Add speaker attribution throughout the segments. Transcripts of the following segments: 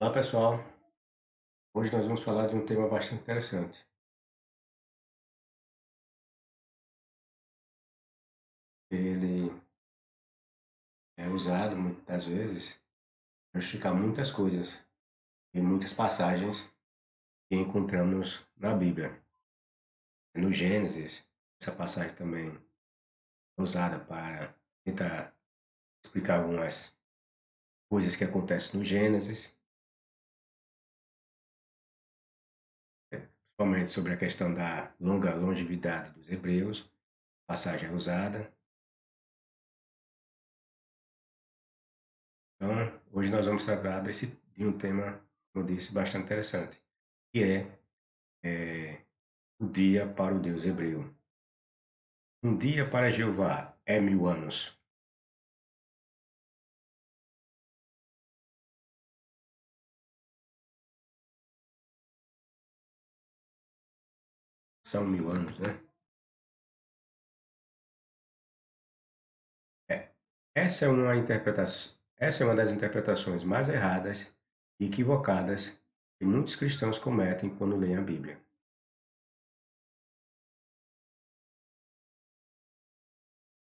Speaker 1: Olá pessoal, hoje nós vamos falar de um tema bastante interessante. Ele é usado muitas vezes para justificar muitas coisas e muitas passagens que encontramos na Bíblia. No Gênesis, essa passagem também é usada para tentar explicar algumas coisas que acontecem no Gênesis, principalmente sobre a questão da longa longevidade dos hebreus. A passagem é usada. Então, hoje nós vamos tratar de um tema, como eu disse, bastante interessante, que é o dia para o Deus hebreu. Um dia para Jeová é 1000 anos. São 1000 anos, né? É. Essa é uma das interpretações mais erradas e equivocadas que muitos cristãos cometem quando leem a Bíblia.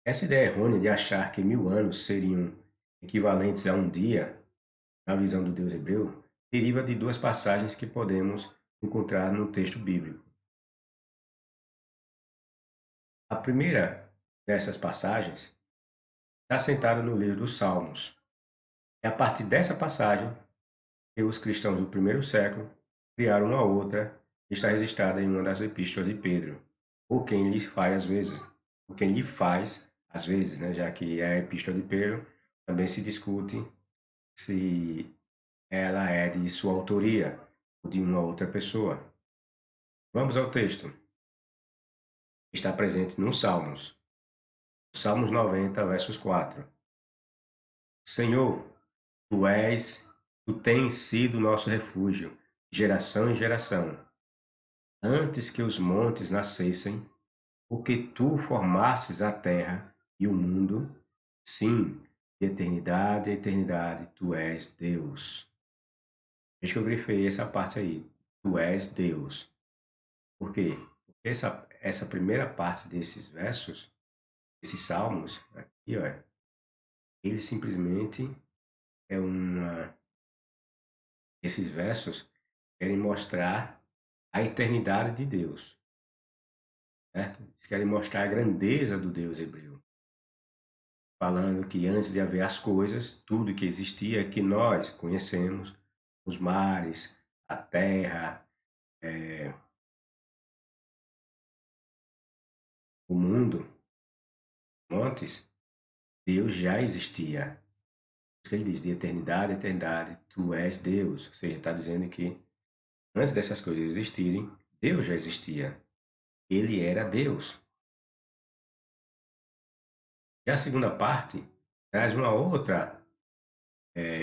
Speaker 1: Essa ideia errônea de achar que 1000 anos seriam equivalentes a um dia, na visão do Deus hebreu, deriva de duas passagens que podemos encontrar no texto bíblico. A primeira dessas passagens está sentada no livro dos Salmos. É a partir dessa passagem que os cristãos do primeiro século criaram uma outra que está registrada em uma das epístolas de Pedro, ou quem lhe faz às vezes, ou quem lhe faz às vezes, né, já que é a epístola de Pedro, também se discute se ela é de sua autoria ou de uma outra pessoa. Vamos ao texto. Está presente nos Salmos. Salmos 90, versos 4. Senhor, tu tens sido nosso refúgio, geração em geração. Antes que os montes nascessem, porque tu formastes a terra e o mundo, sim, de eternidade a eternidade, tu és Deus. Veja que eu grifei essa parte aí. Tu és Deus. Por quê? Porque essa primeira parte desses versos, esses salmos, aqui, ó, ele simplesmente é uma. Esses versos querem mostrar a eternidade de Deus, certo? Eles querem mostrar a grandeza do Deus hebreu, falando que antes de haver as coisas, tudo que existia, que nós conhecemos, os mares, a terra, o mundo, montes, Deus já existia. Por isso que ele diz, de eternidade a eternidade, tu és Deus. Ou seja, está dizendo que antes dessas coisas existirem, Deus já existia. Ele era Deus. Já a segunda parte traz uma outra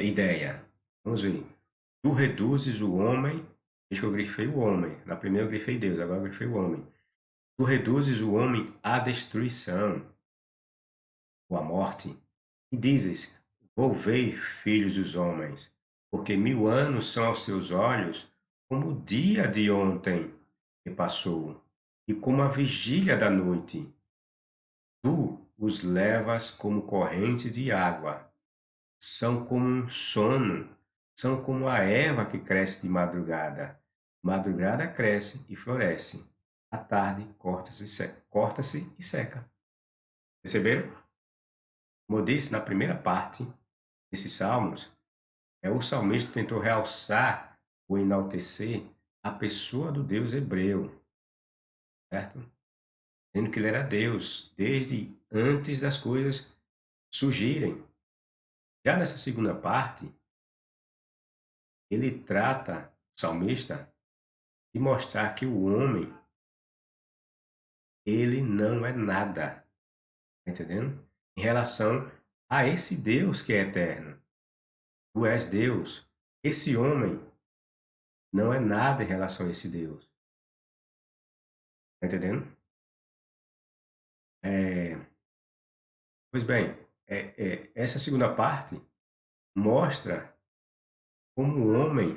Speaker 1: ideia. Vamos ver. Tu reduzes o homem. Deixa que eu grifei o homem. Na primeira eu grifei Deus, agora eu grifei o homem. Tu reduzes o homem à destruição, ou à morte. E dizes: Volvei, filhos dos homens, porque 1000 anos são aos seus olhos como o dia de ontem que passou, e como a vigília da noite. Tu os levas como correntes de água. São como um sono, são como a erva que cresce de madrugada. Madrugada cresce e floresce. À tarde corta-se e seca. Perceberam? Como eu disse na primeira parte desses salmos, o salmista tentou realçar ou enaltecer a pessoa do Deus hebreu, certo? Dizendo que ele era Deus desde antes das coisas surgirem. Já nessa segunda parte, ele trata, o salmista, de mostrar que o homem, ele não é nada, tá entendendo? Em relação a esse Deus que é eterno. Tu és Deus. Esse homem não é nada em relação a esse Deus. Tá entendendo? É, pois bem, essa segunda parte mostra como o homem,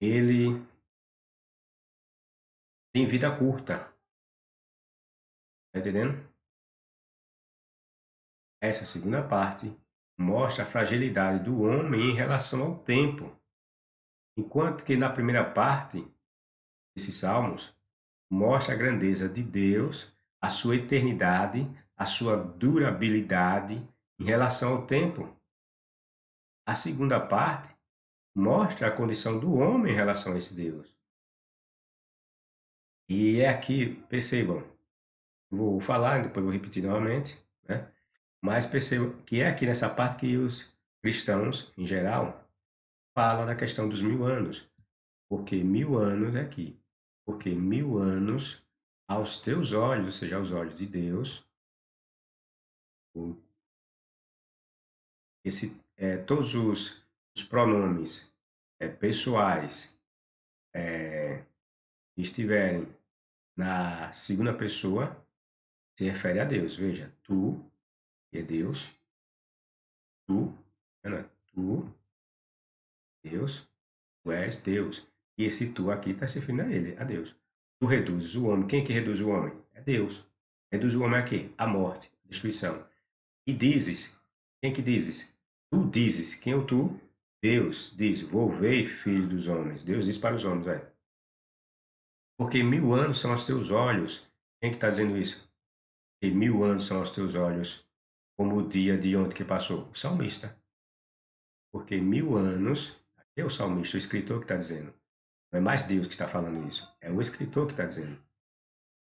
Speaker 1: ele tem vida curta. Tá entendendo? Essa segunda parte mostra a fragilidade do homem em relação ao tempo, enquanto que na primeira parte desses salmos mostra a grandeza de Deus, a sua eternidade, a sua durabilidade em relação ao tempo. A segunda parte mostra a condição do homem em relação a esse Deus. E é aqui, percebam, vou falar, depois vou repetir novamente, né? Mas percebam que é aqui nessa parte que os cristãos, em geral, falam da questão dos 1000 anos. Porque 1000 anos é aqui. Porque 1000 anos, aos teus olhos, ou seja, aos olhos de Deus, todos os pronomes pessoais que estiverem na segunda pessoa se refere a Deus. Veja, tu, que é Deus, tu, não é? Tu, Deus, tu és Deus. E esse tu aqui está se referindo a ele, a Deus. Tu reduzes o homem. Quem que reduz o homem? É Deus. Reduz o homem a quê? A morte, a destruição. E dizes, quem que dizes? Tu dizes, quem é o tu? Deus diz, volvei, filho dos homens. Deus diz para os homens, velho. Porque 1000 anos são aos teus olhos. Quem que está dizendo isso? Que 1000 anos são aos teus olhos, como o dia de ontem que passou. O salmista. Porque 1000 anos, aqui é o salmista, o escritor que está dizendo. Não é mais Deus que está falando isso. É o escritor que está dizendo.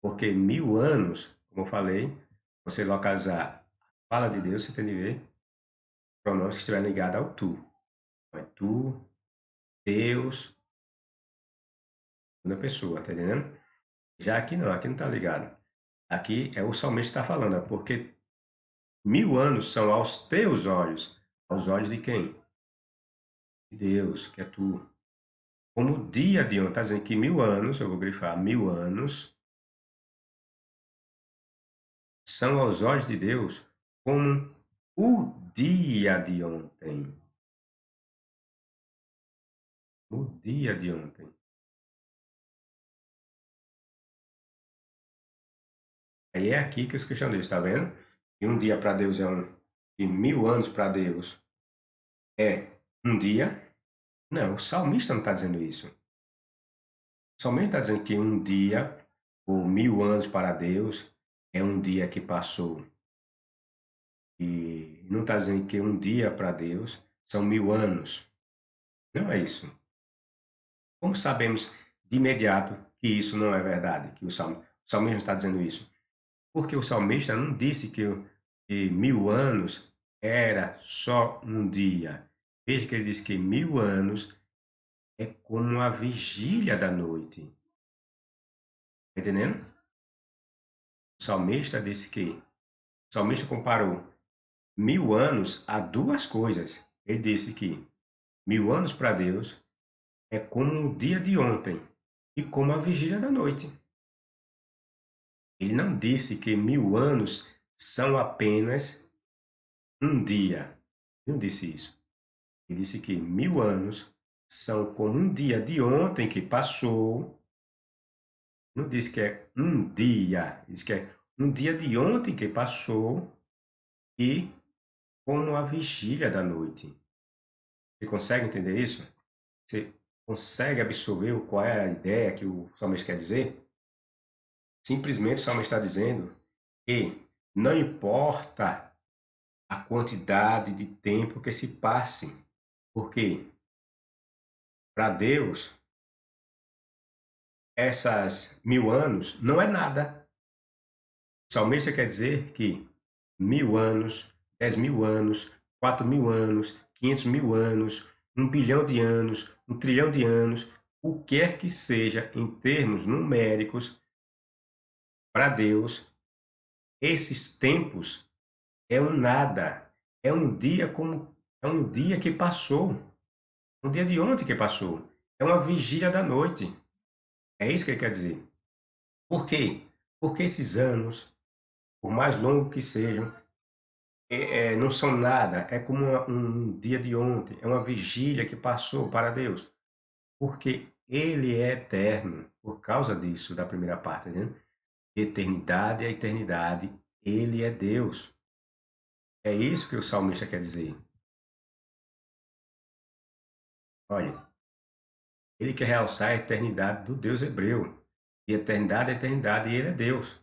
Speaker 1: Porque 1000 anos, como eu falei, você localizar a fala de Deus, você tem de ver pronomes que estiver ligado ao tu. Não é tu, Deus, segunda pessoa, tá entendendo? Já aqui não está ligado. Aqui é o salmista que está falando, porque 1000 anos são aos teus olhos. Aos olhos de quem? De Deus, que é tu. Como o dia de ontem, está dizendo que 1000 anos, eu vou grifar, 1000 anos, são aos olhos de Deus como o dia de ontem. O dia de ontem. Aí é aqui que os cristãos dizem, está vendo? E um dia para Deus é e 1000 anos para Deus é um dia. Não, o salmista não está dizendo isso. O salmista está dizendo que um dia, ou 1000 anos para Deus, é um dia que passou. E não está dizendo que um dia para Deus são 1000 anos. Não é isso. Como sabemos de imediato que isso não é verdade, que o salmista está dizendo isso? Porque o salmista não disse que 1000 anos era só um dia. Veja que ele diz que 1000 anos é como a vigília da noite. Está entendendo? O salmista disse que o salmista comparou 1000 anos a duas coisas. Ele disse que 1000 anos para Deus é como o dia de ontem e como a vigília da noite. Ele não disse que 1000 anos são apenas um dia. Ele não disse isso. Ele disse que 1000 anos são como um dia de ontem que passou. Não disse que é um dia. Diz que é um dia de ontem que passou e como a vigília da noite. Você consegue entender isso? Você consegue absorver qual é a ideia que o salmista quer dizer? Simplesmente o salmista está dizendo que não importa a quantidade de tempo que se passe, porque para Deus essas 1000 anos não é nada. O salmista quer dizer que 1000 anos, 10.000 anos, 4.000 anos, 500.000 anos, 1 bilhão de anos, 1 trilhão de anos, o que quer que seja em termos numéricos, para Deus, esses tempos é um nada. É um dia que passou, um dia de ontem que passou. É uma vigília da noite. É isso que ele quer dizer. Por quê? Porque esses anos, por mais longos que sejam, não são nada, é como um dia de ontem, é uma vigília que passou para Deus, porque Ele é eterno, por causa disso, da primeira parte, né? De eternidade a eternidade, Ele é Deus. É isso que o salmista quer dizer. Olha, ele quer realçar a eternidade do Deus hebreu. De eternidade a eternidade, e ele é Deus.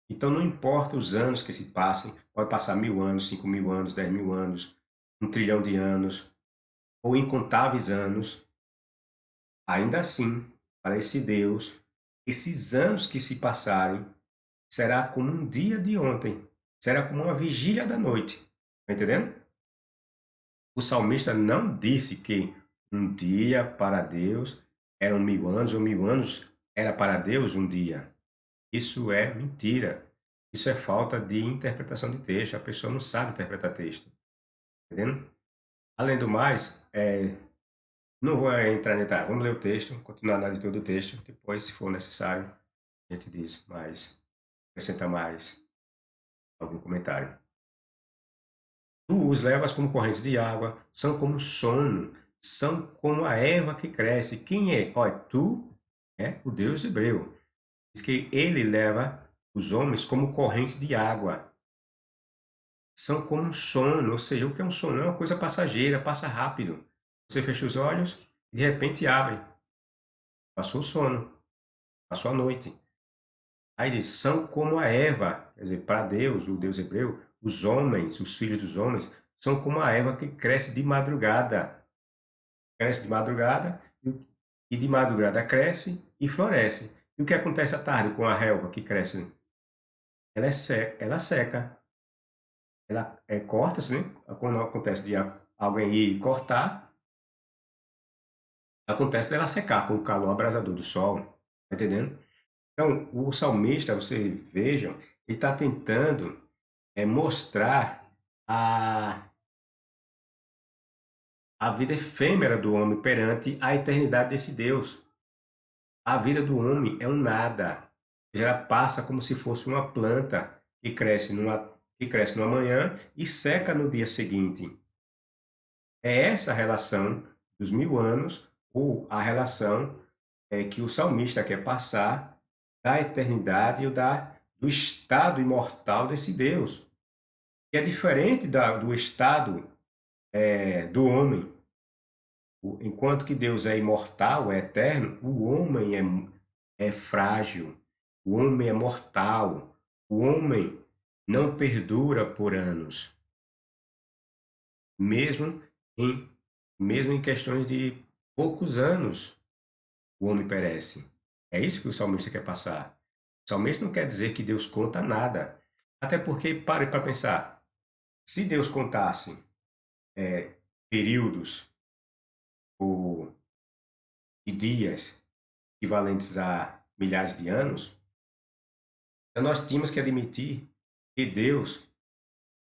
Speaker 1: Então não importa os anos que se passem, pode passar 1000 anos, 5000 anos, 10.000 anos, 1 trilhão de anos, ou incontáveis anos, ainda assim, para esse Deus, esses anos que se passarem, será como um dia de ontem, será como uma vigília da noite. Está entendendo? O salmista não disse que um dia para Deus eram 1000 anos, ou 1000 anos era para Deus um dia. Isso é mentira. Isso é falta de interpretação de texto. A pessoa não sabe interpretar texto. Entendendo? Além do mais, não vou entrar em detalhe. Vamos ler o texto, continuar na leitura do texto. Depois, se for necessário, a gente diz mais, acrescenta mais algum comentário. Tu os levas como correntes de água, são como sono, são como a erva que cresce. Quem é? Olha, tu é o Deus hebreu. Diz que ele leva os homens como correntes de água. São como um sono, ou seja, o que é um sono? É uma coisa passageira, passa rápido. Você fecha os olhos e de repente abre. Passou o sono, passou a noite. Aí diz, são como a erva, quer dizer, para Deus, o Deus hebreu, os homens, os filhos dos homens, são como a erva que cresce de madrugada. Cresce de madrugada e de madrugada cresce e floresce. E o que acontece à tarde com a relva que cresce? Ela seca, ela corta-se, né? Quando acontece de alguém ir cortar, acontece dela secar com o calor abrasador do sol, tá entendendo? Então, o salmista, você vejam, ele está tentando mostrar a, a vida efêmera do homem perante a eternidade desse Deus. A vida do homem é um nada. Ela passa como se fosse uma planta que cresce numa manhã e seca no dia seguinte. É essa a relação dos 1000 anos, ou a relação que o salmista quer passar da eternidade ou do estado imortal desse Deus, que é diferente do estado do homem. Enquanto que Deus é imortal, é eterno, o homem é frágil, o homem é mortal, o homem não perdura por anos, mesmo em, mesmo em questões de poucos anos, o homem perece. É isso que o salmista quer passar. O salmista não quer dizer que Deus conta nada. Até porque, pare para pensar, se Deus contasse períodos ou de dias equivalentes a milhares de anos, então nós tínhamos que admitir que Deus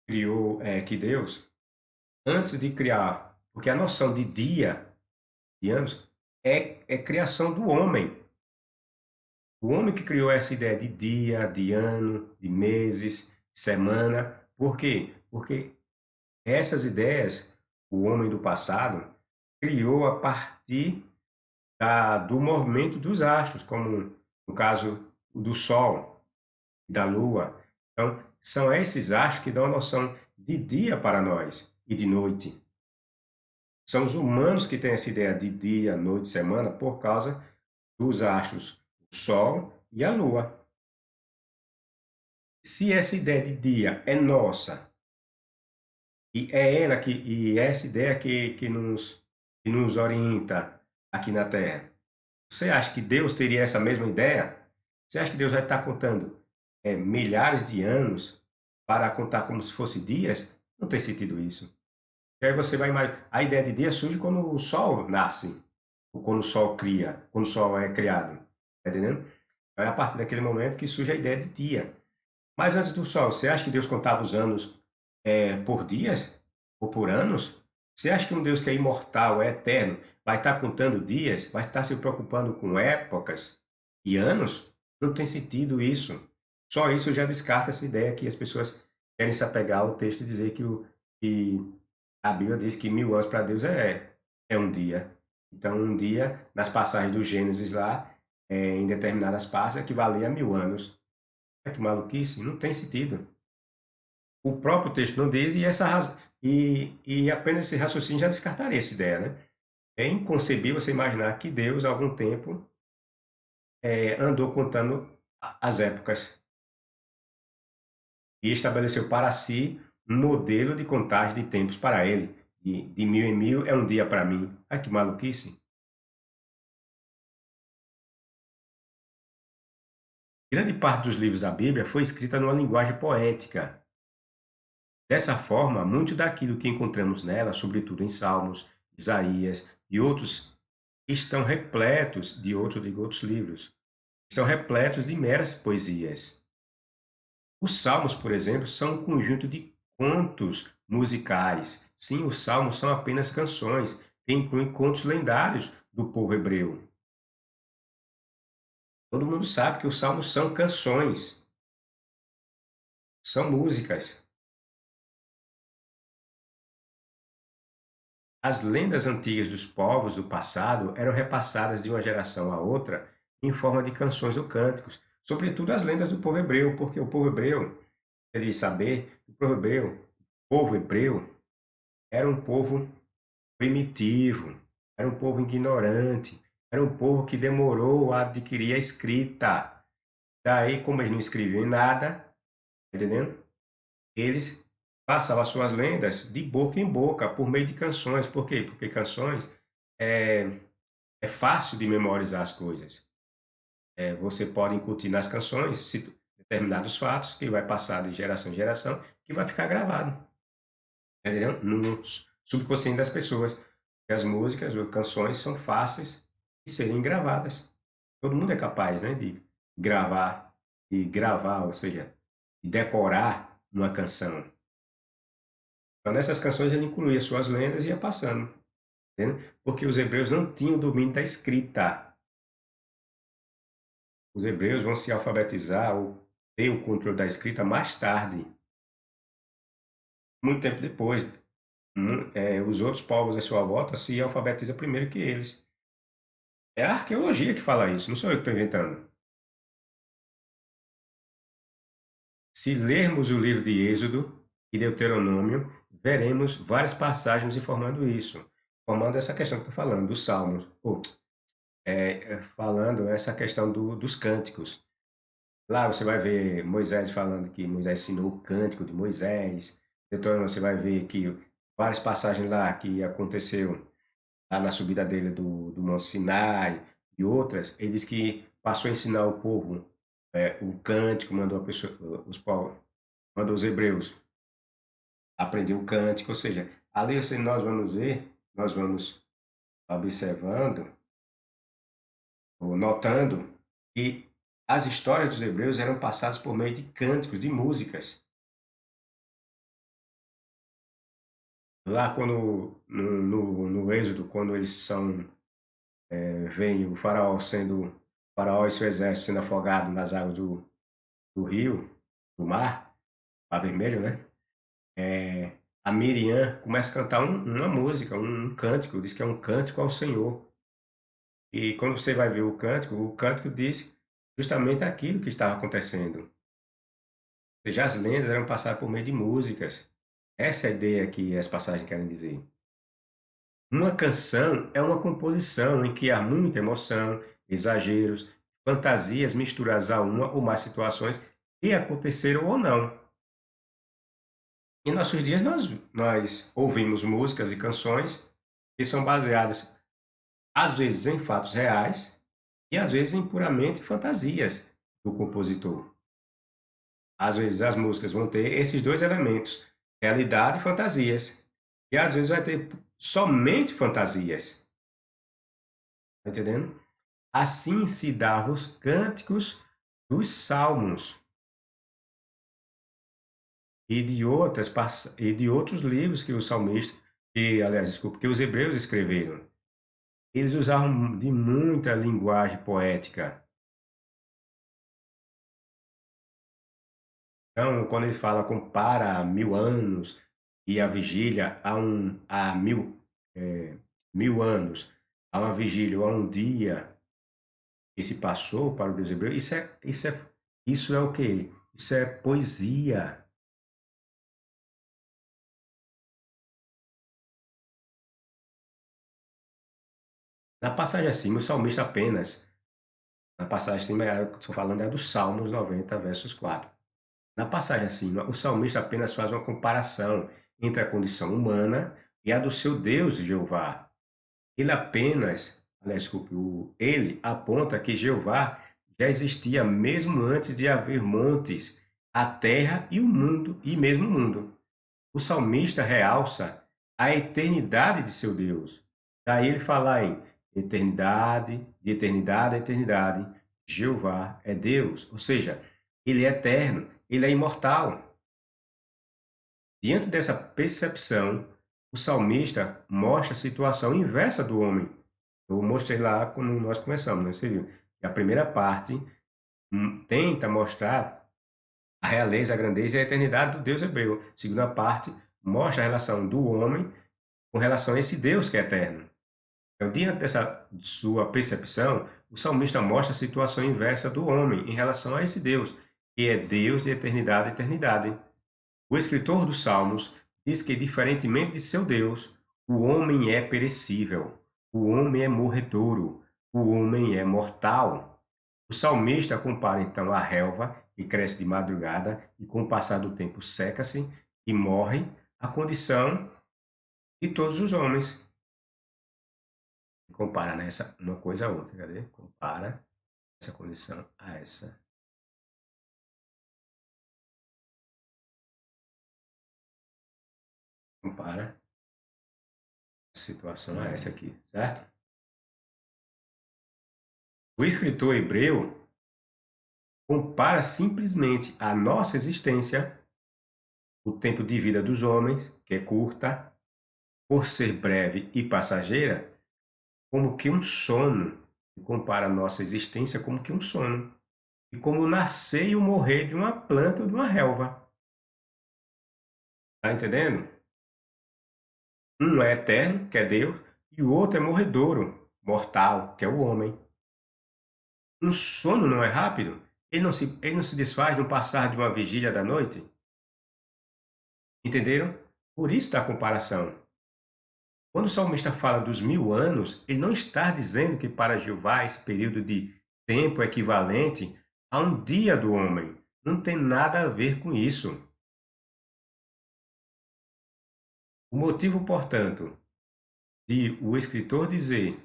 Speaker 1: que Deus, antes de criar, porque a noção de dia, de anos, é criação do homem. O homem que criou essa ideia de dia, de ano, de meses, semana. Por quê? Porque essas ideias, o homem do passado criou a partir do movimento dos astros, como no caso do Sol e da Lua. Então, são esses astros que dão a noção de dia para nós e de noite. São os humanos que têm essa ideia de dia, noite, semana por causa dos astros, o Sol e a Lua. Se essa ideia de dia é nossa, e essa ideia que nos orienta aqui na Terra, você acha que Deus teria essa mesma ideia? Você acha que Deus vai estar contando milhares de anos para contar como se fosse dias? Não tem sentido isso. E aí você vai imaginar, a ideia de dia surge quando o Sol nasce, ou quando o Sol cria, quando o Sol é criado, tá entendendo? É a partir daquele momento que surge a ideia de dia. Mas antes do Sol, você acha que Deus contava os anos por dias ou por anos? Você acha que um Deus que é imortal, é eterno, vai estar contando dias, vai estar se preocupando com épocas e anos? Não tem sentido isso. Só isso já descarta essa ideia que as pessoas querem se apegar ao texto e dizer que a Bíblia diz que 1000 anos para Deus é um dia. Então, um dia, nas passagens do Gênesis lá, em determinadas partes, equivalia a 1000 anos. É que maluquice, não tem sentido. O próprio texto não diz e apenas esse raciocínio já descartaria essa ideia, né? É inconcebível você imaginar que Deus, há algum tempo, andou contando as épocas e estabeleceu para si um modelo de contagem de tempos para ele. De 1000 em 1000 é um dia para mim. Ai, que maluquice. Grande parte dos livros da Bíblia foi escrita numa linguagem poética. Dessa forma, muito daquilo que encontramos nela, sobretudo em Salmos, Isaías e outros, estão repletos de outros livros. Estão repletos de meras poesias. Os Salmos, por exemplo, são um conjunto de contos musicais. Sim, os Salmos são apenas canções que incluem contos lendários do povo hebreu. Todo mundo sabe que os Salmos são canções, são músicas. As lendas antigas dos povos do passado eram repassadas de uma geração a outra em forma de canções ou cânticos, sobretudo as lendas do povo hebreu, porque o povo hebreu, queria saber, o povo hebreu era um povo primitivo, era um povo ignorante, era um povo que demorou a adquirir a escrita. Daí, como eles não escreviam nada, tá entendendo? Eles passavam as suas lendas de boca em boca, por meio de canções. Por quê? Porque canções é, é fácil de memorizar as coisas. Você pode incutir nas canções determinados fatos que vai passar de geração em geração, que vai ficar gravado, tá entendeu? No subconsciente das pessoas. E as músicas ou canções são fáceis de serem gravadas. Todo mundo é capaz, né, gravar, de gravar, ou seja, de decorar uma canção. Então, nessas canções ele incluía suas lendas e ia passando, entendeu? Porque os hebreus não tinham domínio da escrita. Os hebreus vão se alfabetizar ou ter o controle da escrita mais tarde, muito tempo depois. Os outros povos à sua volta se alfabetizam primeiro que eles. É a arqueologia que fala isso, não sou eu que estou inventando. Se lermos o livro de Êxodo e Deuteronômio, veremos várias passagens informando isso, formando essa questão que estou falando, dos salmos, ou falando essa questão dos cânticos. Lá você vai ver Moisés falando que Moisés ensinou o cântico de Moisés. Deuteronômio você vai ver que várias passagens lá que aconteceu lá na subida dele do Monte Sinai e outras, ele diz que passou a ensinar o povo o cântico, mandou os povos, mandou os hebreus aprender o cântico, ou seja, ali assim, nós vamos ver, nós vamos observando, ou notando que as histórias dos hebreus eram passadas por meio de cânticos, de músicas. Lá quando no Êxodo, quando eles vem o faraó e seu exército sendo afogado nas águas do rio, do mar vermelho, né? A Miriam começa a cantar uma música, um cântico, diz que é um cântico ao Senhor. E quando você vai ver o cântico diz justamente aquilo que estava acontecendo. Ou seja, as lendas eram passadas por meio de músicas. Essa é a ideia que as passagens querem dizer. Uma canção é uma composição em que há muita emoção, exageros, fantasias misturadas a uma ou mais situações que aconteceram ou não. Em nossos dias, nós ouvimos músicas e canções que são baseadas, às vezes, em fatos reais e, às vezes, em puramente fantasias do compositor. Às vezes, as músicas vão ter esses dois elementos, realidade e fantasias. E, às vezes, vai ter somente fantasias. Tá entendendo? Assim se davam os cânticos dos salmos e de outros livros que os salmistas, aliás, desculpa, que os hebreus escreveram. Eles usavam de muita linguagem poética. Então, quando ele fala compara 1000 anos e a vigília a 1000 anos, a uma vigília ou a um dia que se passou para o Deus hebreu, isso é o quê? Isso é poesia. Na passagem acima, o salmista apenas, na passagem acima, estou falando é dos Salmos 90, versos 4. Na passagem acima, o salmista apenas faz uma comparação entre a condição humana e a do seu Deus, Jeová. Ele apenas, aliás, desculpe, ele aponta que Jeová já existia mesmo antes de haver montes, a terra e o mundo, e mesmo o mundo. O salmista realça a eternidade de seu Deus. Daí ele fala em eternidade, de eternidade a eternidade, Jeová é Deus, ou seja, ele é eterno, ele é imortal. Diante dessa percepção, o salmista mostra a situação inversa do homem. Eu mostrei lá quando nós começamos, né? Você viu? Que a primeira parte tenta mostrar a realeza, a grandeza e a eternidade do Deus hebreu. A segunda parte mostra a relação do homem com relação a esse Deus que é eterno. Então, diante dessa sua percepção, o salmista mostra a situação inversa do homem em relação a esse Deus, que é Deus de eternidade a eternidade. O escritor dos Salmos diz que, diferentemente de seu Deus, o homem é perecível, o homem é morredouro, o homem é mortal. O salmista compara então a relva, que cresce de madrugada e com o passar do tempo seca-se e morre, a condição de todos os homens. Compara nessa uma coisa a outra, cadê? Compara essa condição a essa. Compara a situação a essa aqui, certo? O escritor hebreu compara simplesmente a nossa existência, o tempo de vida dos homens, que é curta, por ser breve e passageira, como que um sono. E compara a nossa existência como que um sono. E como o nascer e o morrer de uma planta ou de uma relva. Está entendendo? Um é eterno, que é Deus, e o outro é morredouro, mortal, que é o homem. Um sono não é rápido? Ele não se desfaz no passar de uma vigília da noite? Entenderam? Por isso da comparação. Quando o salmista fala dos 1000 anos, ele não está dizendo que para Jeová esse período de tempo é equivalente a um dia do homem. Não tem nada a ver com isso. O motivo, portanto, de o escritor dizer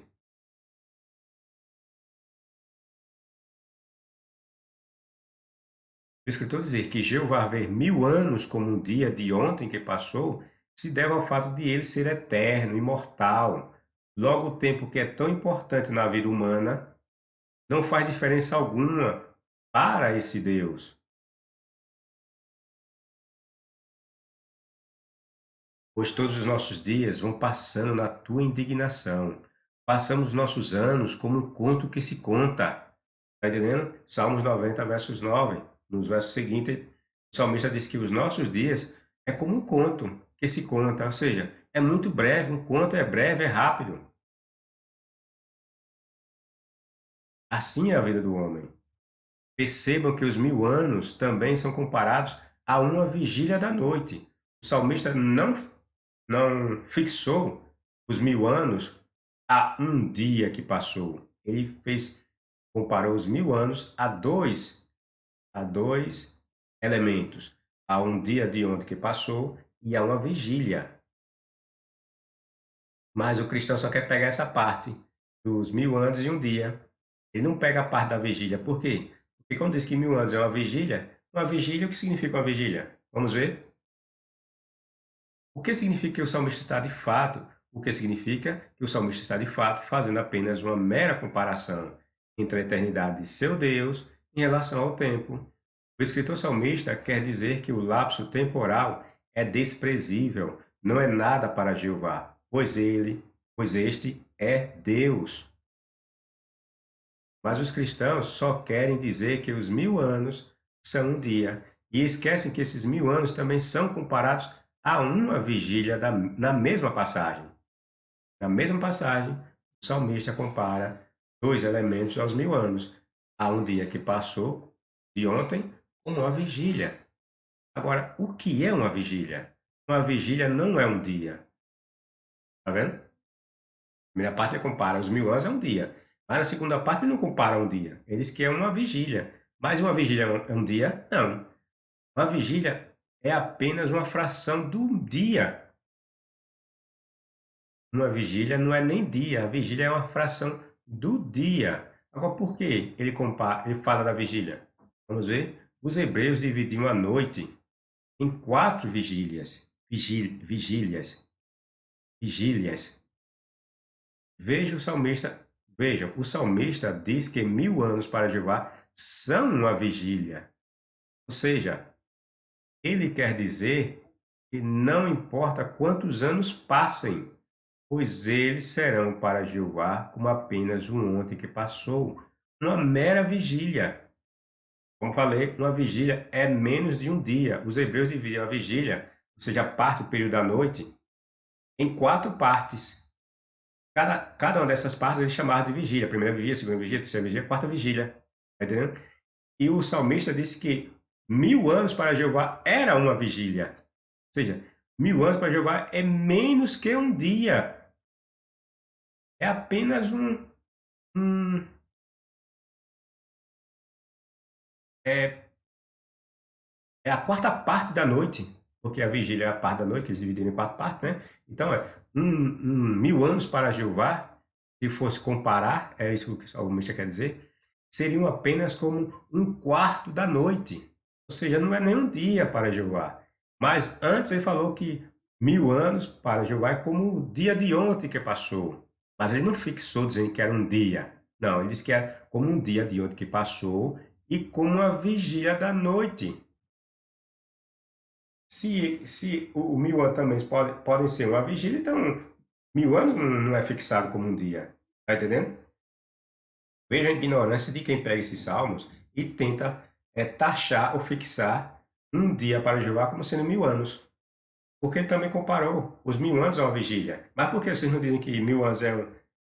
Speaker 1: que Jeová ver 1000 anos como um dia de ontem que passou, se deve ao fato de ele ser eterno, imortal. Logo, o tempo que é tão importante na vida humana não faz diferença alguma para esse Deus. Pois todos os nossos dias vão passando na tua indignação. Passamos os nossos anos como um conto que se conta. Está entendendo? Salmos 90, versos 9. Nos versos seguintes, o salmista diz que os nossos dias é como um conto que se conta. Ou seja, é muito breve. Um conto é breve, é rápido. Assim é a vida do homem. Percebam que os 1000 anos também são comparados a uma vigília da noite. O salmista não fixou os 1000 anos a um dia que passou. Ele comparou os 1000 anos a dois elementos, a um dia de ontem que passou e a uma vigília. Mas o cristão só quer pegar essa parte dos 1000 anos e um dia. Ele não pega a parte da vigília. Por quê? Porque quando diz que 1000 anos é uma vigília, o que significa uma vigília? Vamos ver? O que significa que o salmista está de fato? O que significa que o salmista está de fato fazendo apenas uma mera comparação entre a eternidade de seu Deus em relação ao tempo. O escritor salmista quer dizer que o lapso temporal é desprezível, não é nada para Jeová, pois este é Deus. Mas os cristãos só querem dizer que os 1000 anos são um dia e esquecem que esses 1000 anos também são comparados a uma vigília na mesma passagem. Na mesma passagem, o salmista compara dois elementos aos 1000 anos. Há um dia que passou de ontem com uma vigília. Agora, o que é uma vigília? Uma vigília não é um dia. Tá vendo? A primeira parte ele compara os 1000 anos a um dia. Mas na segunda parte ele não compara um dia. Ele diz que é uma vigília. Mas uma vigília é um dia? Não. Uma vigília é apenas uma fração do dia. Uma vigília não é nem dia, a vigília é uma fração do dia. Agora, por que ele fala da vigília? Vamos ver. Os hebreus dividiam a noite em 4 vigílias. Vigílias. Vejam, o salmista diz que 1000 anos para Jeová são uma vigília. Ou seja, ele quer dizer que não importa quantos anos passem, pois eles serão para Jeová como apenas um ontem que passou, uma mera vigília. Como falei, uma vigília é menos de um dia. Os hebreus dividem a vigília, ou seja, a parte do período da noite, em 4 partes. Cada uma dessas partes eles chamavam de vigília. Primeira vigília, segunda vigília, terceira vigília, quarta vigília. Tá entendendo? E o salmista disse que 1000 anos para Jeová era uma vigília. Ou seja, 1000 anos para Jeová é menos que um dia. É apenas um é, é a quarta parte da noite, porque a vigília é a parte da noite, que eles dividiram em 4 partes, né? Então, 1000 anos para Jeová, se fosse comparar, é isso que o salmista quer dizer, seriam apenas como um quarto da noite. Ou seja, não é nem um dia para Jeová. Mas antes ele falou que 1000 anos para Jeová é como o dia de ontem que passou. Mas ele não fixou dizendo que era um dia. Não, ele disse que era como um dia de ontem que passou e como uma vigília da noite. Se o 1000 anos também podem ser uma vigília, então 1000 anos não é fixado como um dia. Tá entendendo? Veja a ignorância de quem pega esses salmos e tenta taxar ou fixar um dia para Jeová como sendo 1000 anos. Porque ele também comparou os 1000 anos a uma vigília. Mas por que vocês não dizem que 1000 anos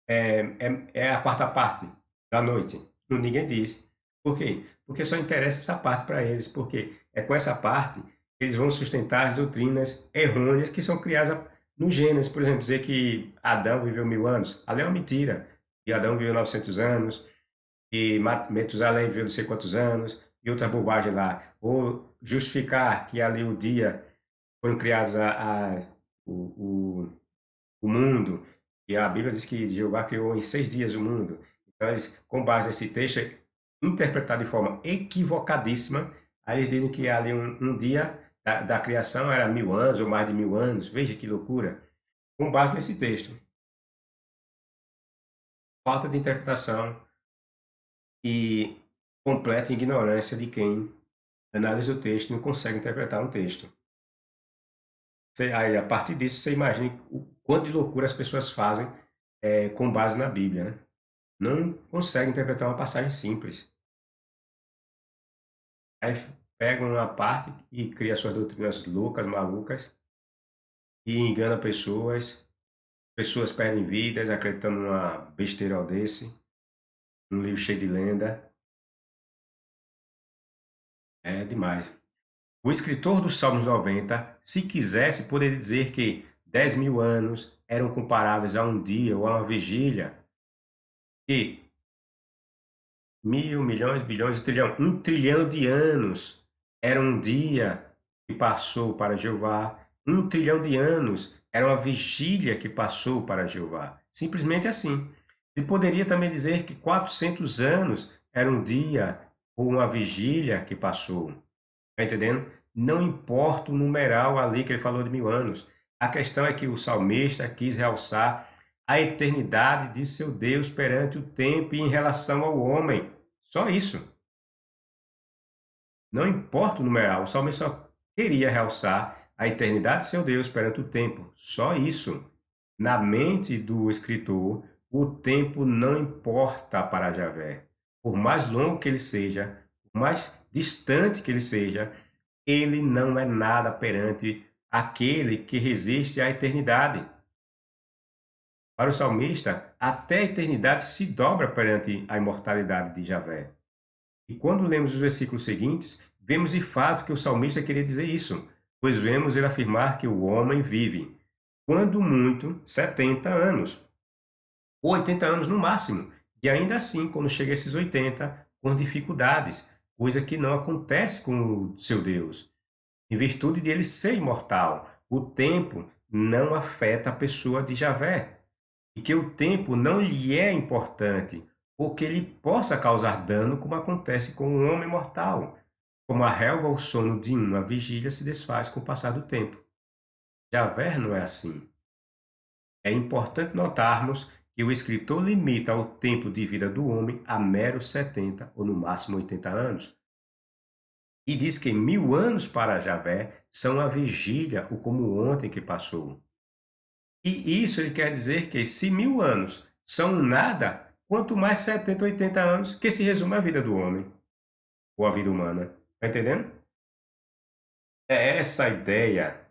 Speaker 1: é a quarta parte da noite? Ninguém diz. Por quê? Porque só interessa essa parte para eles, porque é com essa parte que eles vão sustentar as doutrinas errôneas que são criadas no Gênesis. Por exemplo, dizer que Adão viveu 1000 anos. Ali é uma mentira. E Adão viveu 900 anos, e Metusalém viveu não sei quantos anos, e outra bobagem lá. Ou justificar que ali o dia foram criados o mundo, e a Bíblia diz que Jeová criou em 6 dias o mundo. Então, eles, com base nesse texto, interpretado de forma equivocadíssima, aí eles dizem que ali um dia da criação era 1000 anos ou mais de 1000 anos. Veja que loucura. Com base nesse texto. Falta de interpretação e completa ignorância de quem analisa o texto e não consegue interpretar um texto. Aí, a partir disso, você imagina o quanto de loucura as pessoas fazem com base na Bíblia, né? Não conseguem interpretar uma passagem simples. Aí pegam uma parte e criam suas doutrinas loucas, malucas, e engana pessoas. Pessoas perdem vidas acreditando numa besteira desse, num livro cheio de lenda. É demais. O escritor dos Salmos 90, se quisesse, poderia dizer que 10.000 anos eram comparáveis a um dia ou a uma vigília, que 1.000, 1.000.000, bilhões, trilhão, 1 trilhão de anos era um dia que passou para Jeová. 1 trilhão de anos era uma vigília que passou para Jeová. Simplesmente assim. Ele poderia também dizer que 400 anos era um dia ou uma vigília que passou. Está entendendo? Não importa o numeral ali que ele falou de 1000 anos. A questão é que o salmista quis realçar a eternidade de seu Deus perante o tempo e em relação ao homem. Só isso. Não importa o numeral. O salmista só queria realçar a eternidade de seu Deus perante o tempo. Só isso. Na mente do escritor, o tempo não importa para Javé. Por mais longo que ele seja, por mais distante que ele seja, ele não é nada perante aquele que resiste à eternidade. Para o salmista, até a eternidade se dobra perante a imortalidade de Javé. E quando lemos os versículos seguintes, vemos de fato que o salmista queria dizer isso, pois vemos ele afirmar que o homem vive, quando muito, 70 anos, ou 80 anos no máximo, e ainda assim, quando chega a esses 80, com dificuldades, coisa que não acontece com o seu Deus. Em virtude de ele ser imortal, o tempo não afeta a pessoa de Javé, e que o tempo não lhe é importante, ou que ele possa causar dano, como acontece com o homem mortal, como a relva ou sono de uma vigília se desfaz com o passar do tempo. Javé não é assim. É importante notarmos que o escritor limita o tempo de vida do homem a meros 70 ou no máximo 80 anos, e diz que 1000 anos para Javé são a vigília, ou como ontem que passou. E isso ele quer dizer que se 1000 anos são nada, quanto mais 70, 80 anos, que se resume a vida do homem, ou a vida humana. Está entendendo? É essa a ideia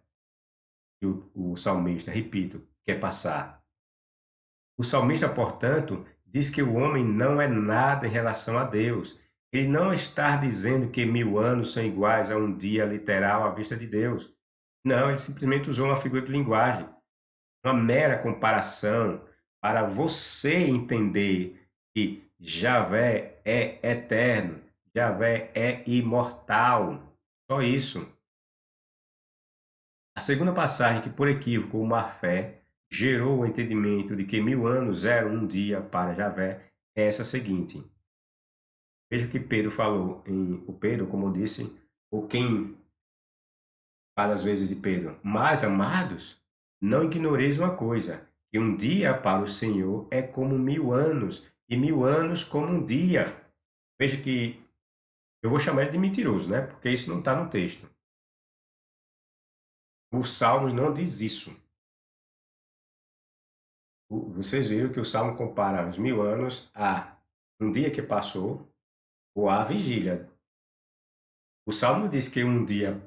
Speaker 1: que o salmista, repito, quer passar. O salmista, portanto, diz que o homem não é nada em relação a Deus. Ele não está dizendo que 1000 anos são iguais a um dia literal à vista de Deus. Não, ele simplesmente usou uma figura de linguagem, uma mera comparação para você entender que Javé é eterno, Javé é imortal. Só isso. A segunda passagem que, por equívoco ou má fé, gerou o entendimento de que 1000 anos eram um dia para Javé é essa seguinte. Veja o que Pedro falou. O Pedro, como eu disse, ou quem fala às vezes de Pedro, mas amados, não ignoreis uma coisa, que um dia para o Senhor é como 1000 anos, e 1000 anos como um dia. Veja que eu vou chamar ele de mentiroso, né? Porque isso não está no texto. O Salmos não diz isso. Vocês viram que o Salmo compara os 1000 anos a um dia que passou ou à vigília. O Salmo diz que um dia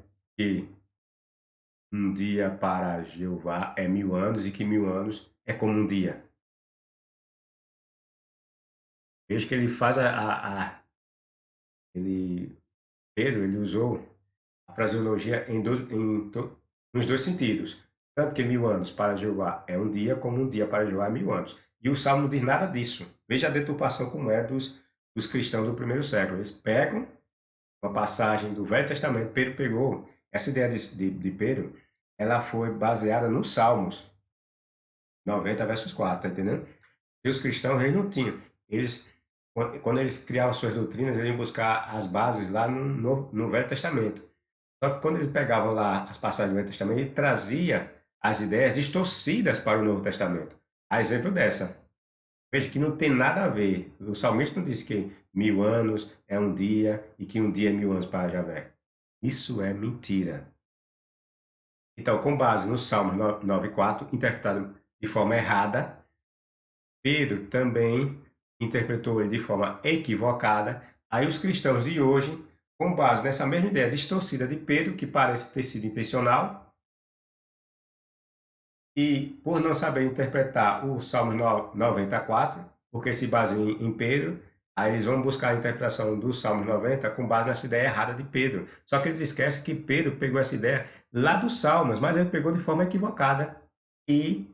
Speaker 1: para Jeová é 1000 anos e que 1000 anos é como um dia. Veja que ele faz ele, Pedro, ele usou a fraseologia nos dois sentidos. Tanto que 1000 anos para Jeová é um dia, como um dia para Jeová é 1000 anos. E o Salmo não diz nada disso. Veja a deturpação como é dos cristãos do primeiro século. Eles pegam uma passagem do Velho Testamento, Pedro pegou, essa ideia de Pedro, ela foi baseada nos Salmos 90, versos 4, tá entendendo? E os cristãos, eles não tinham. Eles, quando eles criavam suas doutrinas, eles iam buscar as bases lá no Velho Testamento. Só que quando eles pegavam lá as passagens do Velho Testamento, ele trazia as ideias distorcidas para o Novo Testamento. A exemplo dessa. Veja que não tem nada a ver. O salmista não disse que 1000 anos é um dia e que um dia é 1000 anos para Javé. Isso é mentira. Então, com base no Salmo 9,4, interpretado de forma errada, Pedro também interpretou ele de forma equivocada. Aí os cristãos de hoje, com base nessa mesma ideia distorcida de Pedro, que parece ter sido intencional, e por não saber interpretar o Salmo 94, porque se baseia em Pedro, aí eles vão buscar a interpretação do Salmo 90 com base nessa ideia errada de Pedro. Só que eles esquecem que Pedro pegou essa ideia lá dos Salmos, mas ele pegou de forma equivocada e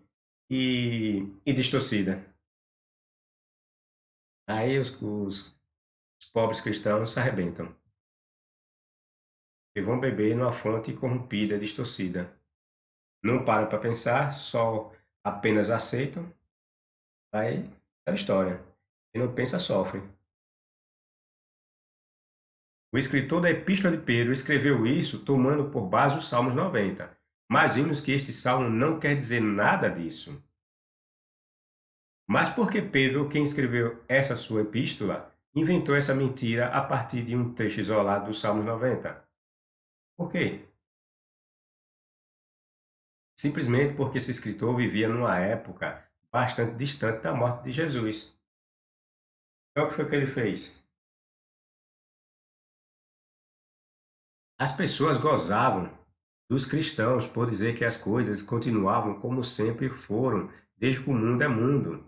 Speaker 1: distorcida. Aí os pobres cristãos se arrebentam e vão beber numa fonte corrompida, distorcida. Não param para pensar, só apenas aceitam. Aí é a história. Quem não pensa, sofre. O escritor da Epístola de Pedro escreveu isso tomando por base os Salmos 90. Mas vimos que este salmo não quer dizer nada disso. Mas por que Pedro, quem escreveu essa sua epístola, inventou essa mentira a partir de um trecho isolado dos Salmos 90? Por quê? Simplesmente porque esse escritor vivia numa época bastante distante da morte de Jesus. Então, o que foi que ele fez? As pessoas gozavam dos cristãos por dizer que as coisas continuavam como sempre foram, desde que o mundo é mundo.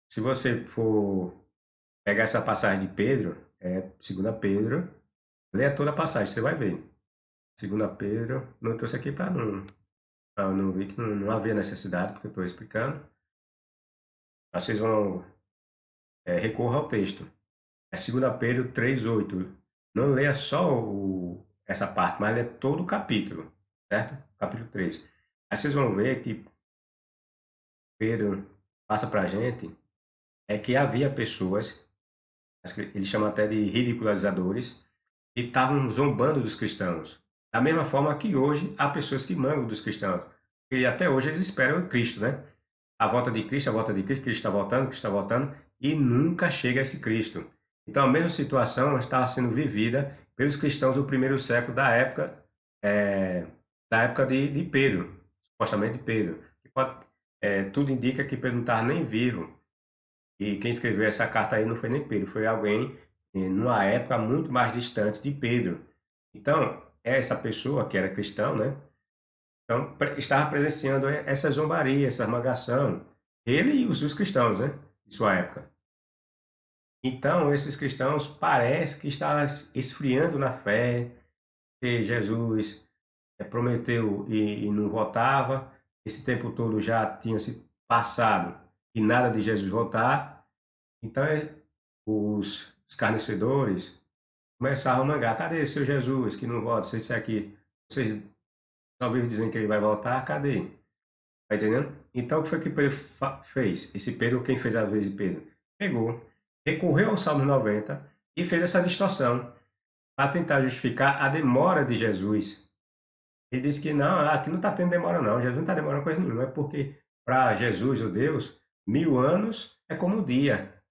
Speaker 1: Se você for pegar essa passagem de Pedro, é 2 Pedro, leia toda a passagem, você vai ver. 2 Pedro, não trouxe aqui pra não ver que não havia necessidade, porque eu estou explicando. Aí vocês vão, recorrer ao texto. É 2 Pedro 3:8. Não leia só essa parte, mas leia todo o capítulo, certo? Capítulo 3. Aí vocês vão ver que Pedro passa para a gente é que havia pessoas, ele chama até de ridicularizadores, que estavam zombando dos cristãos. Da mesma forma que hoje há pessoas que mangam dos cristãos. E até hoje eles esperam Cristo, né? A volta de Cristo, a volta de Cristo, Cristo está voltando, e nunca chega esse Cristo. Então a mesma situação estava sendo vivida pelos cristãos do primeiro século é, da época de Pedro, supostamente de Pedro. Tudo indica que Pedro não estava nem vivo. E quem escreveu essa carta aí não foi nem Pedro, foi alguém numa época muito mais distante de Pedro. Então, essa pessoa que era cristão, né? Então, estava presenciando essa zombaria, essa armagação. Ele e os cristãos, né? De sua época. Então, esses cristãos parece que estavam esfriando na fé, que Jesus prometeu e não voltava. Esse tempo todo já tinha se passado e nada de Jesus voltar. Então, os escarnecedores começaram a mangar. Cadê seu Jesus que não volta? Você disse aqui, vocês só vivem dizendo que ele vai voltar, cadê? Tá entendendo? Então, o que foi que Pedro fez? Esse Pedro, quem fez a vez de Pedro? Pegou, recorreu ao Salmo 90 e fez essa distorção para tentar justificar a demora de Jesus. Ele disse que não, aqui não está tendo demora não, Jesus não está demorando coisa nenhuma, é porque para Jesus, o Deus, 1000 anos é como um dia.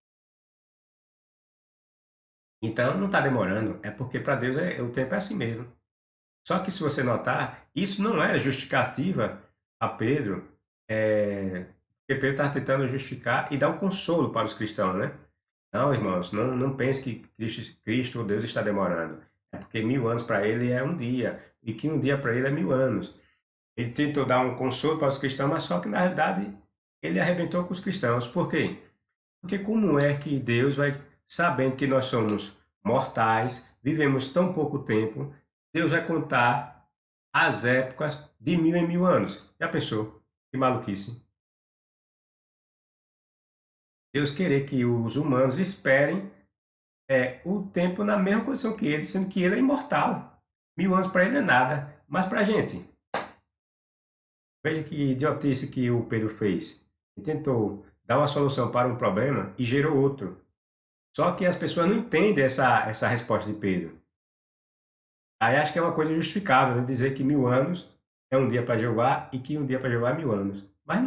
Speaker 1: Então não está demorando, é porque para Deus o tempo é assim mesmo. Só que se você notar, isso não era justificativa a Pedro, porque Pedro estava tentando justificar e dar um consolo para os cristãos, né? Não, irmãos, não pense que Cristo, ou Deus, está demorando. É porque 1000 anos para ele é um dia, e que um dia para ele é 1000 anos. Ele tentou dar um consolo para os cristãos, mas só que na realidade ele arrebentou com os cristãos. Por quê? Porque como é que Deus vai, sabendo que nós somos mortais, vivemos tão pouco tempo, Deus vai contar as épocas de 1000 em 1000 anos? Já pensou? Que maluquice. Deus querer que os humanos esperem o tempo na mesma condição que ele, sendo que ele é imortal. 1000 anos para ele é nada. Mas para a gente, veja que idiotice que o Pedro fez. Ele tentou dar uma solução para um problema e gerou outro. Só que as pessoas não entendem essa resposta de Pedro. Aí acho que é uma coisa justificável, né? Dizer que 1000 anos é um dia para Jeová e que um dia para Jeová é 1000 anos. Mas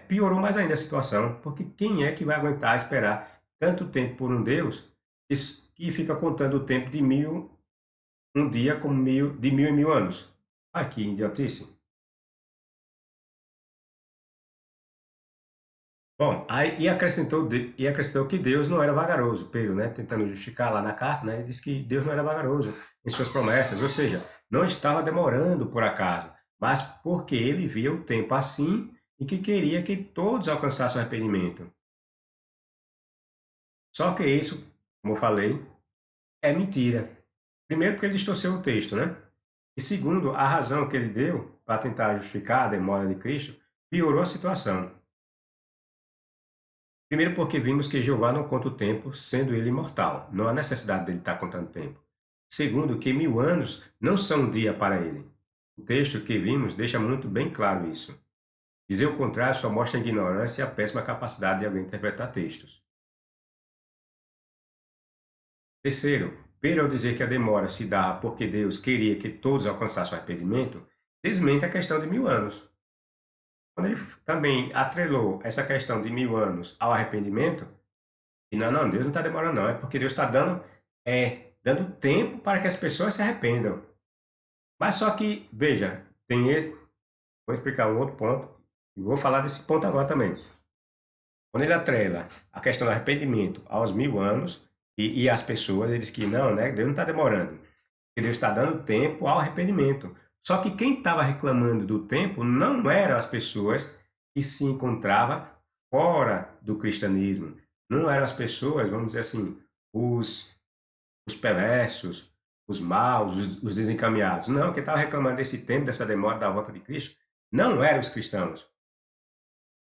Speaker 1: piorou mais ainda a situação, porque quem é que vai aguentar esperar tanto tempo por um Deus que fica contando o tempo de 1000, um dia como de 1000 em 1000 anos? Aqui, idiotice. Bom, aí e acrescentou que Deus não era vagaroso, Pedro, né, tentando justificar lá na carta, né, ele disse que Deus não era vagaroso em suas promessas, ou seja, não estava demorando por acaso, mas porque ele via o tempo assim e que queria que todos alcançassem o arrependimento. Só que isso, como eu falei, é mentira. Primeiro porque ele distorceu o texto, né? E segundo, a razão que ele deu para tentar justificar a demora de Cristo piorou a situação. Primeiro porque vimos que Jeová não conta o tempo, sendo ele imortal. Não há necessidade dele estar contando tempo. Segundo, que 1000 anos não são um dia para ele. O texto que vimos deixa muito bem claro isso. Dizer o contrário só mostra a ignorância e a péssima capacidade de alguém interpretar textos. Terceiro, Pedro, ao dizer que a demora se dá porque Deus queria que todos alcançassem o arrependimento, desmente a questão de 1000 anos. Quando ele também atrelou essa questão de 1000 anos ao arrependimento, e não, Deus não está demorando, não. É porque Deus está dando tempo para que as pessoas se arrependam. Mas só que, veja, vou explicar um outro ponto, e vou falar desse ponto agora também. Quando ele atrela a questão do arrependimento aos 1000 anos e as pessoas, ele diz que não, né? Deus não está demorando. que Deus está dando tempo ao arrependimento. Só que quem estava reclamando do tempo não eram as pessoas que se encontravam fora do cristianismo. Não eram as pessoas, vamos dizer assim, os, os perversos, os maus, os desencaminhados. Não, quem estava reclamando desse tempo, dessa demora da volta de Cristo, não eram os cristãos.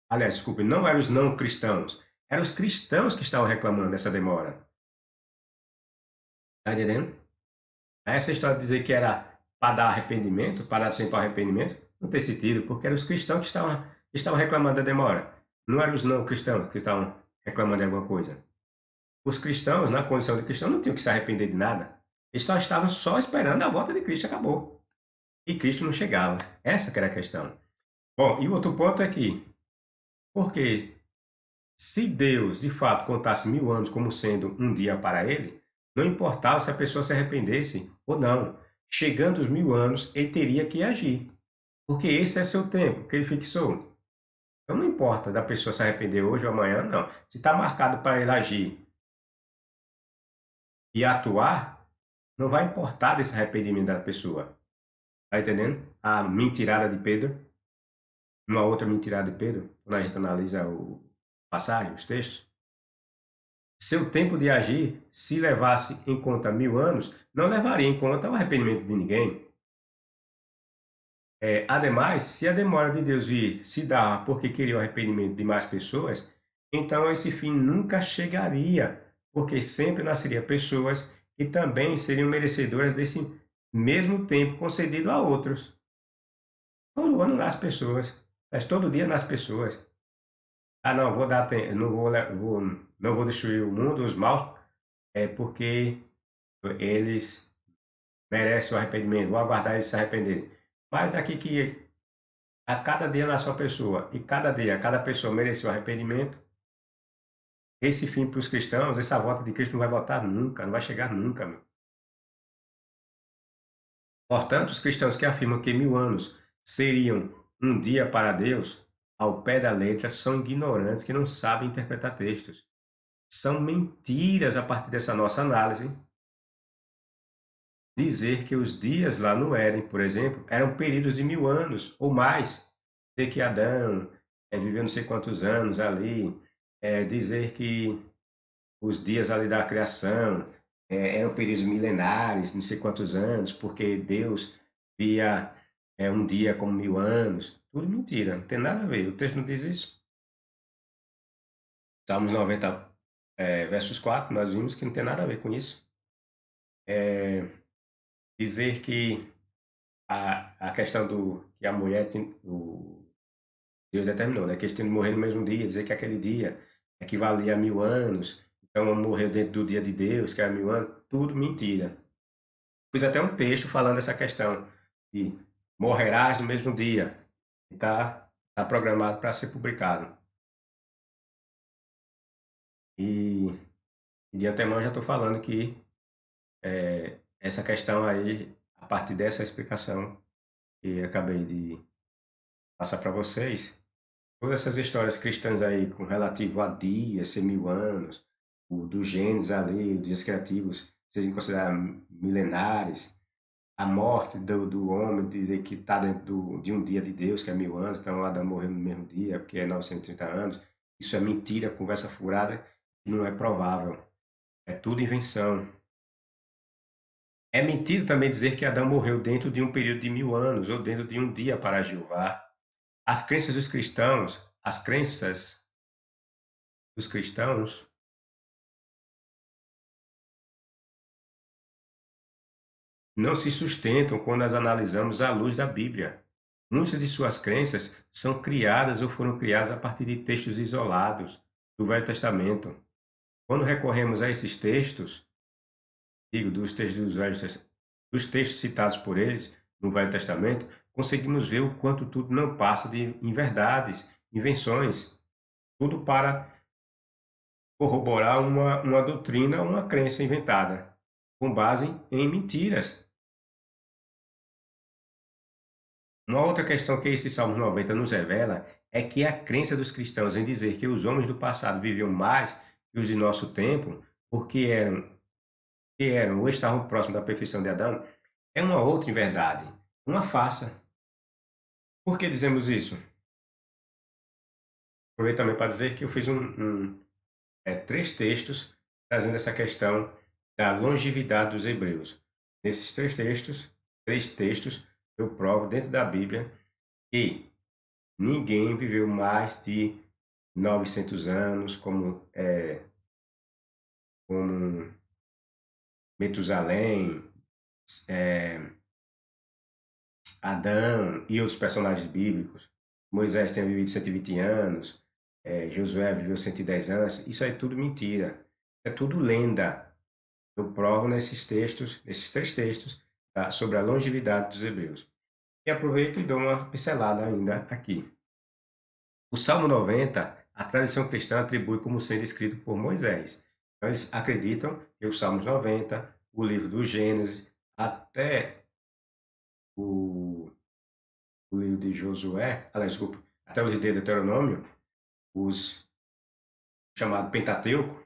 Speaker 1: Aliás, desculpe, não eram os não cristãos. Eram os cristãos que estavam reclamando dessa demora. Está entendendo? Essa história de dizer que era para dar arrependimento, para dar tempo ao arrependimento, não tem sentido, porque eram os cristãos que estavam reclamando da demora. Não eram os não cristãos que estavam reclamando de alguma coisa. Os cristãos, na condição de cristão, não tinham que se arrepender de nada. Eles só estavam só esperando a volta de Cristo, acabou. E Cristo não chegava. Essa que era a questão. Bom, e o outro ponto é que, porque se Deus, de fato, contasse 1000 anos como sendo um dia para ele, não importava se a pessoa se arrependesse ou não. Chegando os 1000 anos, ele teria que agir. Porque esse é seu tempo que ele fixou. Então não importa da pessoa se arrepender hoje ou amanhã, não. Se está marcado para ele agir e atuar, não vai importar desse arrependimento da pessoa. Tá entendendo? A mentirada de Pedro, uma outra mentirada de Pedro, quando a gente analisa o passagem, os textos, seu tempo de agir, se levasse em conta 1000 anos, não levaria em conta o arrependimento de ninguém. Ademais, se a demora de Deus vir se dar porque queria o arrependimento de mais pessoas, então esse fim nunca chegaria, porque sempre nasceria pessoas que também seriam merecedoras desse mesmo tempo concedido a outros. Todo ano nasce pessoas, mas todo dia nasce pessoas. Ah, não, vou dar tempo, não vou destruir o mundo, os maus, porque eles merecem o arrependimento, vou aguardar eles se arrependerem. Mas aqui que a cada dia nasce uma pessoa, e cada dia, cada pessoa mereceu arrependimento, esse fim para os cristãos, essa volta de Cristo não vai voltar nunca, não vai chegar nunca, meu. Portanto, os cristãos que afirmam que 1000 anos seriam um dia para Deus, ao pé da letra, são ignorantes que não sabem interpretar textos. São mentiras a partir dessa nossa análise dizer que os dias lá no Éden, por exemplo, eram períodos de 1000 anos ou mais. Dizer que Adão viveu não sei quantos anos ali, dizer que os dias ali da criação eram períodos milenares, não sei quantos anos, porque Deus via um dia como 1000 anos. Tudo mentira, não tem nada a ver. O texto não diz isso. Salmos 90, versos 4, nós vimos que não tem nada a ver com isso. Dizer que a questão do que a mulher, o Deus determinou, né, que eles tinham de morrer no mesmo dia, dizer que aquele dia equivalia a 1000 anos, então morreu dentro do dia de Deus, que era 1000 anos, tudo mentira. Fiz até um texto falando essa questão de morrerás no mesmo dia, e tá programado para ser publicado. E, e de antemão já estou falando que essa questão aí, a partir dessa explicação que acabei de passar para vocês, todas essas histórias cristãs aí com relativo a dias, ser 1000 anos, o do Gênesis ali, os dias criativos serem considerados milenares, a morte do homem, dizer que está dentro de um dia de Deus, que é 1000 anos, então Adão morreu no mesmo dia, porque é 930 anos. Isso é mentira, conversa furada, não é provável. É tudo invenção. É mentira também dizer que Adão morreu dentro de um período de 1000 anos ou dentro de um dia para Jeová. As crenças dos cristãos não se sustentam quando as analisamos à luz da Bíblia. Muitas de suas crenças são criadas ou foram criadas a partir de textos isolados do Velho Testamento. Quando recorremos a esses textos, digo, dos textos citados por eles no Velho Testamento, conseguimos ver o quanto tudo não passa de inverdades, invenções, tudo para corroborar uma doutrina, uma crença inventada, com base em mentiras. Uma outra questão que esse Salmo 90 nos revela é que a crença dos cristãos em dizer que os homens do passado viviam mais que os de nosso tempo, porque eram ou estavam próximos da perfeição de Adão, é uma outra inverdade, uma farsa. Por que dizemos isso? Aproveito também para dizer que eu fiz três textos trazendo essa questão da longevidade dos hebreus. Nesses três textos, eu provo dentro da Bíblia que ninguém viveu mais de 900 anos, como Metusalém, é, Adão e outros personagens bíblicos. Moisés tem vivido 120 anos, Josué viveu 110 anos. Isso é tudo mentira. É tudo lenda. Eu provo nesses três textos, tá, sobre a longevidade dos hebreus. E aproveito e dou uma pincelada ainda aqui. O Salmo 90, a tradição cristã atribui como sendo escrito por Moisés. Então, eles acreditam que o Salmos 90, o livro do Gênesis, até o, o livro de Josué, aliás, desculpa, até o livro de Deuteronômio, os chamado Pentateuco,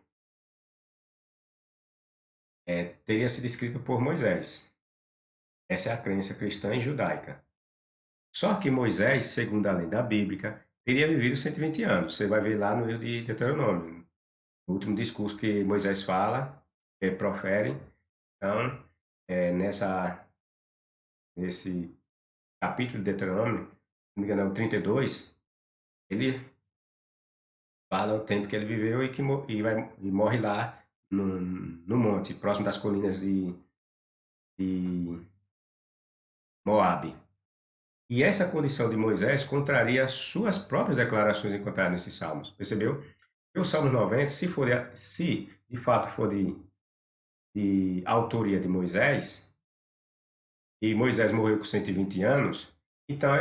Speaker 1: teria sido escrito por Moisés. Essa é a crença cristã e judaica. Só que Moisés, segundo a lei da Bíblia, teria vivido 120 anos. Você vai ver lá no livro de Deuteronômio, no último discurso que Moisés fala, profere. Então, nesse capítulo de Deuteronômio, se não me engano, é o 32, ele fala o tempo que ele viveu e morre lá no monte, próximo das colinas de Moabe. E essa condição de Moisés contraria suas próprias declarações encontradas nesses salmos. Percebeu? E o Salmo 90, se de fato for de autoria de Moisés, e Moisés morreu com 120 anos, então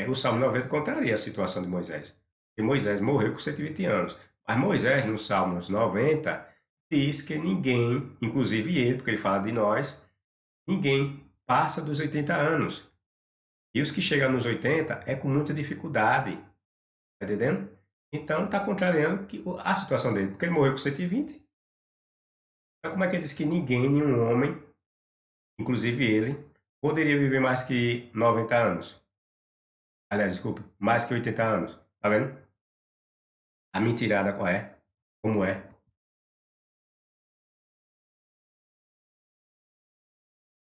Speaker 1: o Salmo 90 contraria a situação de Moisés. Porque Moisés morreu com 120 anos. Mas Moisés, no Salmos 90, diz que ninguém, inclusive ele, porque ele fala de nós, ninguém passa dos 80 anos. E os que chegam nos 80 é com muita dificuldade. Tá entendendo? Então está contrariando a situação dele, porque ele morreu com 120. Então como é que ele diz que ninguém, nenhum homem, inclusive ele, poderia viver mais que 90 anos? Aliás, desculpa, mais que 80 anos. Tá vendo? A mentirada qual é? Como é?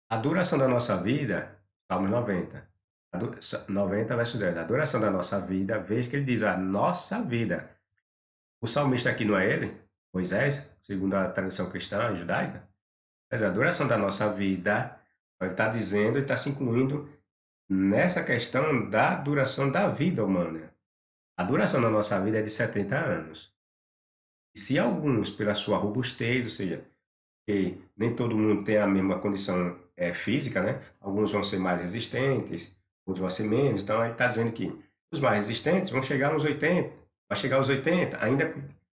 Speaker 1: A duração da nossa vida, Salmo 90. 90 versus 10. A duração da nossa vida, veja que ele diz a nossa vida. O salmista aqui não é ele? Moisés, segundo a tradição cristã judaica? Mas a duração da nossa vida, ele está dizendo, ele está se incluindo nessa questão da duração da vida humana. A duração da nossa vida é de 70 anos. E se alguns, pela sua robustez, ou seja, que nem todo mundo tem a mesma condição física, né? Alguns vão ser mais resistentes, outros vão ser menos. Então, ele está dizendo que os mais resistentes vão chegar nos 80, vai chegar aos 80,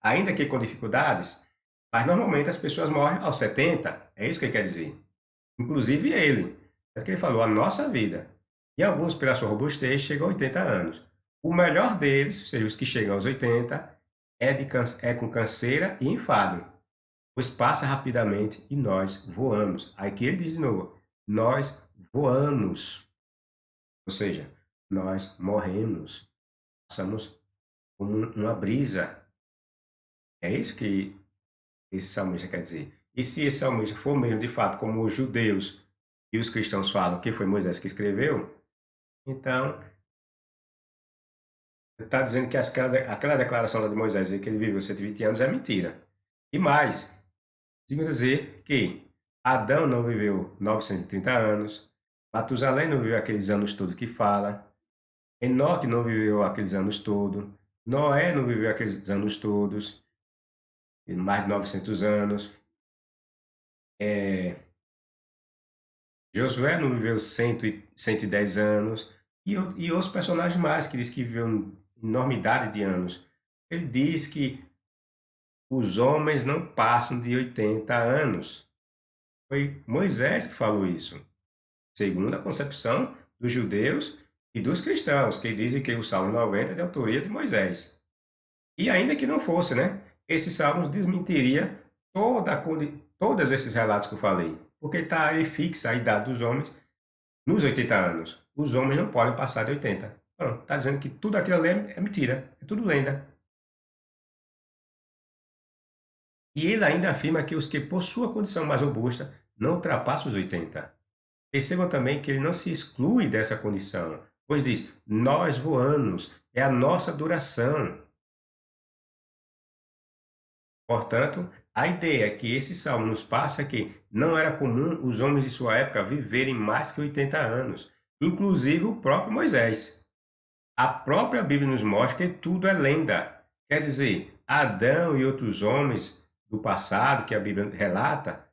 Speaker 1: ainda que com dificuldades, mas normalmente as pessoas morrem aos 70. É isso que ele quer dizer. Inclusive ele. É o que ele falou, a nossa vida. E alguns, pela sua robustez, chegam a 80 anos. O melhor deles, ou seja, os que chegam aos 80, é com canseira e enfado, pois passa rapidamente e nós voamos. Aí que ele diz de novo, nós voamos. Ou seja, nós morremos. Passamos como uma brisa. É isso que esse salmista quer dizer. E se esse salmista for mesmo, de fato, como os judeus e os cristãos falam que foi Moisés que escreveu, então está dizendo que aquela declaração lá de Moisés, que ele viveu 120 anos, é mentira. E mais, significa dizer que Adão não viveu 930 anos, Matusalém não viveu aqueles anos todos que fala, Enoque não viveu aqueles anos todos, Noé não viveu aqueles anos todos, mais de 900 anos, Josué não viveu 110 anos, e outros personagens mais que diz que viveu enormidade de anos. Ele diz que os homens não passam de 80 anos. Foi Moisés que falou isso, segundo a concepção dos judeus e dos cristãos, que dizem que o Salmo 90 é de autoria de Moisés. E ainda que não fosse, né? Esse Salmo desmentiria todos esses relatos que eu falei. porque está aí fixa a idade dos homens nos 80 anos. Os homens não podem passar de 80. Está dizendo que tudo aquilo ali é mentira, é tudo lenda. E ele ainda afirma que os que, por sua condição mais robusta, não ultrapassam os 80. Percebam também que ele não se exclui dessa condição, pois diz: nós voamos, é a nossa duração. Portanto, a ideia que esse salmo nos passa é que não era comum os homens de sua época viverem mais que 80 anos, inclusive o próprio Moisés. A própria Bíblia nos mostra que tudo é lenda. Quer dizer, Adão e outros homens do passado que a Bíblia relata,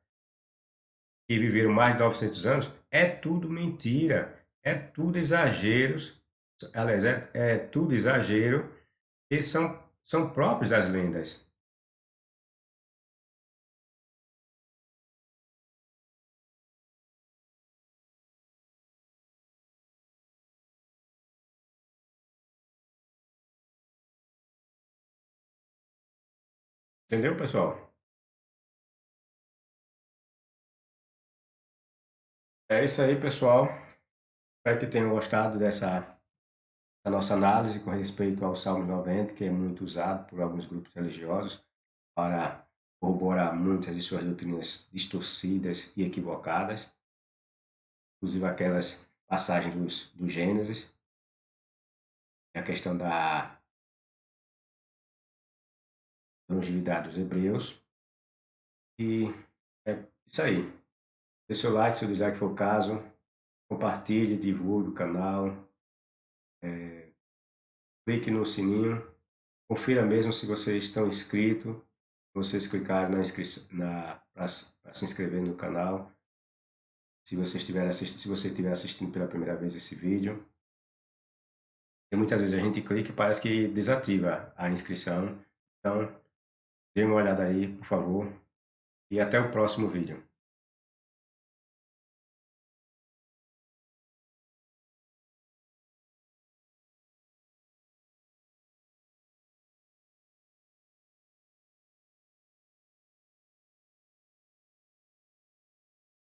Speaker 1: que viveram mais de 900 anos, é tudo mentira, é tudo exageros, aliás, é tudo exagero que são próprios das lendas. Entendeu, pessoal? É isso aí, pessoal. Espero que tenham gostado dessa nossa análise com respeito ao Salmo 90, que é muito usado por alguns grupos religiosos para corroborar muitas de suas doutrinas distorcidas e equivocadas, inclusive aquelas passagens do Gênesis, a questão da longevidade dos hebreus. E é isso aí. Dê seu like se o dislike for o caso, compartilhe, divulgue o canal, clique no sininho, confira mesmo se vocês estão inscritos, vocês clicarem para se inscrever no canal, se você estiver assistindo pela primeira vez esse vídeo. E muitas vezes a gente clica e parece que desativa a inscrição. Então, dê uma olhada aí, por favor, e até o próximo vídeo.